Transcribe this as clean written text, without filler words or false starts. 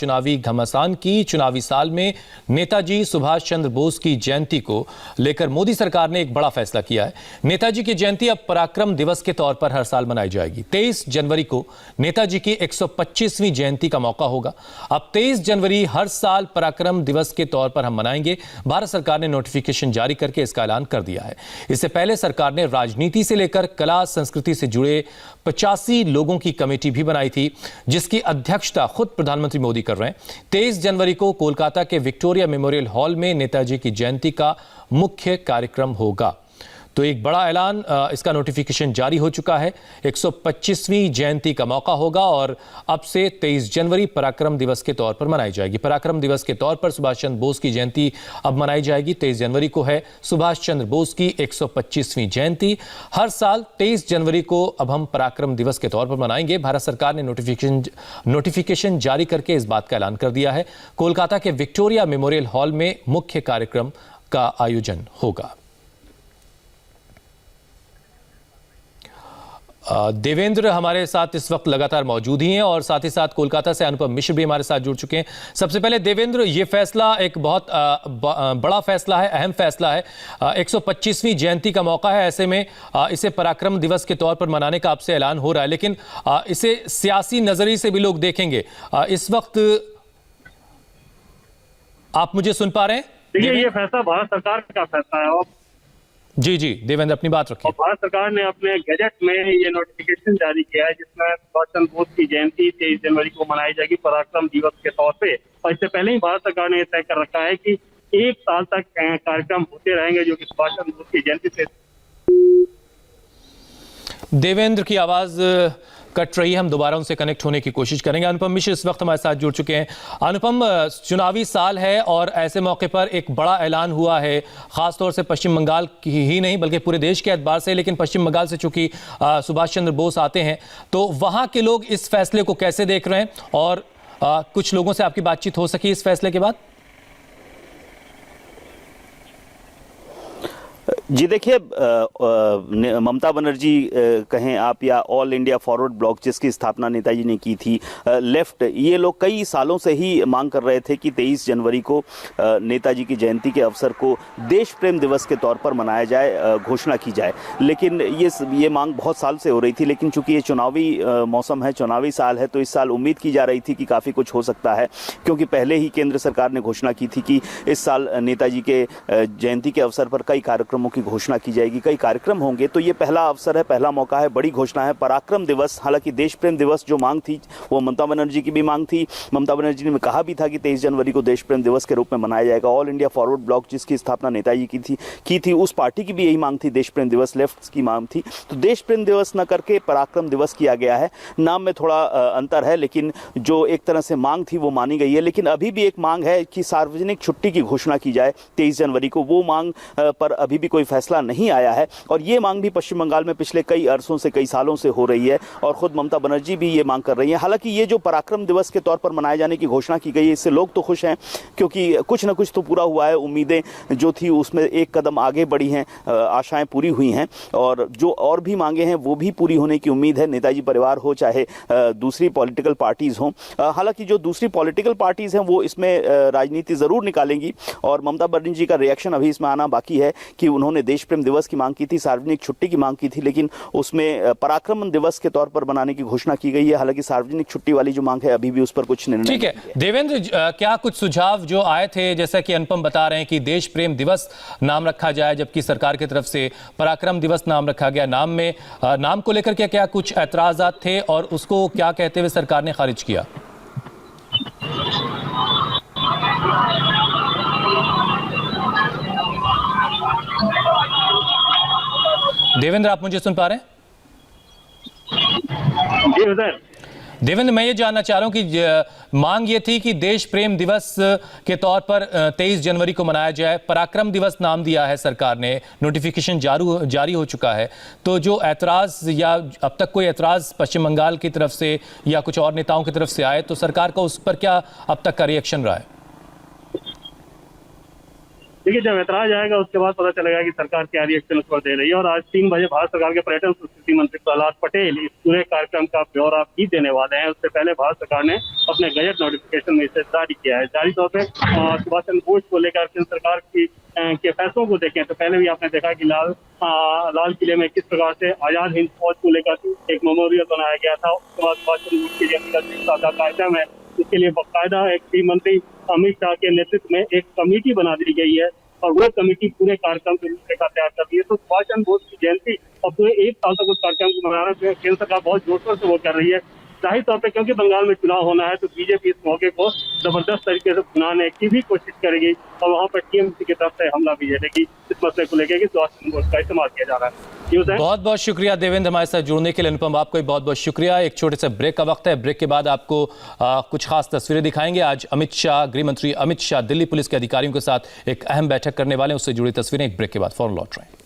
चुनावी घमासान की। चुनावी साल में नेताजी सुभाष चंद्र बोस की जयंती को लेकर मोदी सरकार ने एक बड़ा फैसला किया है। नेताजी की जयंती अब पराक्रम दिवस के तौर पर हर साल मनाई जाएगी। 23 जनवरी को नेताजी की 125वीं जयंती का मौका होगा। अब 23 जनवरी हर साल पराक्रम दिवस के तौर पर हम मनाएंगे। भारत सरकार ने नोटिफिकेशन जारी करके इसका ऐलान कर दिया है। इससे पहले सरकार ने राजनीति से लेकर कला संस्कृति से जुड़े 85 लोगों की कमेटी भी बनाई थी, जिसकी अध्यक्षता खुद प्रधानमंत्री मोदी कर रहे हैं। 23 जनवरी को कोलकाता के विक्टोरिया मेमोरियल हॉल में नेताजी की जयंती का मुख्य कार्यक्रम होगा। तो एक बड़ा ऐलान, इसका नोटिफिकेशन जारी हो चुका है। 125वीं जयंती का मौका होगा और अब से 23 जनवरी पराक्रम दिवस के तौर पर मनाई जाएगी। पराक्रम दिवस के तौर पर सुभाष चंद्र बोस की जयंती अब मनाई जाएगी। 23 जनवरी को है सुभाष चंद्र बोस की 125वीं जयंती। हर साल 23 जनवरी को अब हम पराक्रम दिवस के तौर पर मनाएंगे। भारत सरकार ने नोटिफिकेशन जारी करके इस बात का ऐलान कर दिया है। कोलकाता के विक्टोरिया मेमोरियल हॉल में मुख्य कार्यक्रम का आयोजन होगा। देवेंद्र हमारे साथ इस वक्त लगातार मौजूद ही हैं और साथ ही साथ कोलकाता से अनुपम मिश्र भी हमारे साथ जुड़ चुके हैं। सबसे पहले देवेंद्र, ये फैसला एक बहुत बड़ा फैसला है, अहम फैसला है। 125वीं जयंती का मौका है, ऐसे में इसे पराक्रम दिवस के तौर पर मनाने का आपसे ऐलान हो रहा है, लेकिन इसे सियासी नजरिए से भी लोग देखेंगे। इस वक्त आप मुझे सुन पा रहे हैं? देखिए, ये फैसला भारत सरकार का फैसला है और जी देवेंद्र, अपनी बात रखिए। भारत सरकार ने अपने गजट में ये नोटिफिकेशन जारी किया है, जिसमें सुभाष चंद्र बोस की जयंती 23 जनवरी को मनाई जाएगी पराक्रम दिवस के तौर पे। और इससे पहले ही भारत सरकार ने यह तय कर रखा है कि 1 साल तक कार्यक्रम होते रहेंगे, जो कि सुभाष चंद्र बोस की जयंती से। देवेंद्र की आवाज कट रही है, हम दोबारा उनसे कनेक्ट होने की कोशिश करेंगे। अनुपम मिश्र इस वक्त हमारे साथ जुड़ चुके हैं। अनुपम, चुनावी साल है और ऐसे मौके पर एक बड़ा ऐलान हुआ है, खासतौर से पश्चिम बंगाल की ही नहीं बल्कि पूरे देश के एतबार से, लेकिन पश्चिम बंगाल से चूंकि सुभाष चंद्र बोस आते हैं, तो वहां के लोग इस फैसले को कैसे देख रहे हैं और कुछ लोगों से आपकी बातचीत हो सकी इस फैसले के बाद? जी देखिए, ममता बनर्जी कहें आप या ऑल इंडिया फॉरवर्ड ब्लॉक जिसकी स्थापना नेताजी ने की थी, लेफ्ट, ये लोग कई सालों से ही मांग कर रहे थे कि 23 जनवरी को नेताजी की जयंती के अवसर को देश प्रेम दिवस के तौर पर मनाया जाए, घोषणा की जाए। लेकिन ये मांग बहुत साल से हो रही थी, लेकिन चूंकि ये चुनावी मौसम है, चुनावी साल है, तो इस साल उम्मीद की जा रही थी कि काफ़ी कुछ हो सकता है, क्योंकि पहले ही केंद्र सरकार ने घोषणा की थी कि इस साल नेताजी के जयंती के अवसर पर कई कार्यक्रमों की घोषणा की जाएगी, कई कार्यक्रम होंगे। तो ये पहला अवसर है, पहला मौका है, बड़ी घोषणा है। पराक्रम दिवस, हालांकि देश प्रेम दिवस जो मांग थी वो ममता बनर्जी की भी मांग थी। ममता बनर्जी ने कहा भी था कि 23 जनवरी को देश प्रेम दिवस के रूप में मनाया जाएगा। ऑल इंडिया फॉरवर्ड ब्लॉक जिसकी स्थापना नेताजी की थी उस पार्टी की भी यही मांग थी, देश प्रेम दिवस लेफ्ट की मांग थी। तो देश प्रेम दिवस न करके पराक्रम दिवस किया गया है। नाम में थोड़ा अंतर है, लेकिन जो एक तरह से मांग थी वो मानी गई है। लेकिन अभी भी एक मांग है कि सार्वजनिक छुट्टी की घोषणा की जाए 23 जनवरी को। वो मांग पर अभी भी कोई फैसला नहीं आया है और ये मांग भी पश्चिम बंगाल में पिछले कई अरसों से, कई सालों से हो रही है और खुद ममता बनर्जी भी ये मांग कर रही है। हालांकि ये जो पराक्रम दिवस के तौर पर मनाए जाने की घोषणा की गई है, इससे लोग तो खुश हैं, क्योंकि कुछ ना कुछ तो पूरा हुआ है। उम्मीदें जो थी उसमें एक कदम आगे बढ़ी हैं, आशाएं पूरी हुई हैं और जो और भी मांगे हैं वो भी पूरी होने की उम्मीद है। नेताजी परिवार हो चाहे दूसरी पॉलिटिकल पार्टीज हों, हालांकि जो दूसरी पॉलिटिकल पार्टीज हैं वो इसमें राजनीति जरूर निकालेंगी और ममता बनर्जी का रिएक्शन अभी इसमें आना बाकी है कि उन्होंने देश प्रेम दिवस की मांग की थी, सार्वजनिक छुट्टी की मांग की थी, लेकिन उसमें पराक्रम दिवस के तौर पर बनाने की घोषणा की गई है। हालांकि सार्वजनिक छुट्टी वाली जो मांग है अभी भी उस पर कुछ निर्णय ठीक है। देवेंद्र, क्या कुछ सुझाव जो आए थे, जैसा कि अनुपम बता रहे हैं कि देश प्रेम दिवस नाम रखा जाए, जबकि सरकार की तरफ से पराक्रम दिवस नाम रखा गया, नाम को लेकर क्या कुछ ऐतराजात थे और उसको क्या कहते हुए सरकार ने खारिज किया? देवेंद्र, आप मुझे सुन पा रहे हैं? जी सर। देवेंद्र, मैं ये जानना चाह रहा हूं कि मांग ये थी कि देश प्रेम दिवस के तौर पर 23 जनवरी को मनाया जाए। पराक्रम दिवस नाम दिया है सरकार ने, नोटिफिकेशन जारी हो चुका है। तो जो ऐतराज या अब तक कोई ऐतराज पश्चिम बंगाल की तरफ से या कुछ और नेताओं की तरफ से आए, तो सरकार का उस पर क्या अब तक का रिएक्शन रहा है? देखिए, जब ऐतराज आएगा उसके बाद पता चलेगा कि सरकार क्या रिएक्शन उस पर दे रही है। और आज 3 बजे भारत सरकार के पर्यटन संस्कृति मंत्री प्रहलाद पटेल इस पूरे कार्यक्रम का ब्यौरा भी देने वाले हैं। उससे पहले भारत सरकार ने अपने गजट नोटिफिकेशन में इसे जारी किया है। जारी तौर पर सुभाष चंद्र बोस को लेकर केंद्र सरकार के फैसलों को देखें तो पहले भी आपने देखा कि लाल किले में किस प्रकार से आजाद हिंद फौज को लेकर एक मेमोरियल बनाया गया था। उसके बाद सुभाष चंद्र बोस की जयंती का जो सादा कार्यक्रम है उसके लिए बाकायदा एक गृह मंत्री अमित शाह के नेतृत्व में एक कमेटी बना दी गई है और वो कमेटी पूरे कार्यक्रम की रूपरेखा तैयार कर रही है। तो सुभाष चंद्र बोस की जयंती और पूरे 1 साल तक उस कार्यक्रम को मनाना केंद्र सरकार बहुत जोर शोर से वो कर रही है। जाहिर तौर पे क्योंकि बंगाल में चुनाव होना है तो बीजेपी इस मौके को जबरदस्त तरीके से भुनाने की भी कोशिश करेगी और वहां पर टीएमसी की तरफ से हमला भी झेलेगी इस मसले को लेकर कि सुभाष चंद्र बोस का इस्तेमाल किया जा रहा है। बहुत बहुत शुक्रिया देवेंद्र हमारे साथ जुड़ने के लिए। अनुपम, आपको भी बहुत बहुत शुक्रिया। एक छोटे से ब्रेक का वक्त है। ब्रेक के बाद आपको कुछ खास तस्वीरें दिखाएंगे। आज अमित शाह, गृह मंत्री अमित शाह दिल्ली पुलिस के अधिकारियों के साथ एक अहम बैठक करने वाले हैं। उससे जुड़ी तस्वीरें एक ब्रेक के बाद फौरन लौट रहे हैं।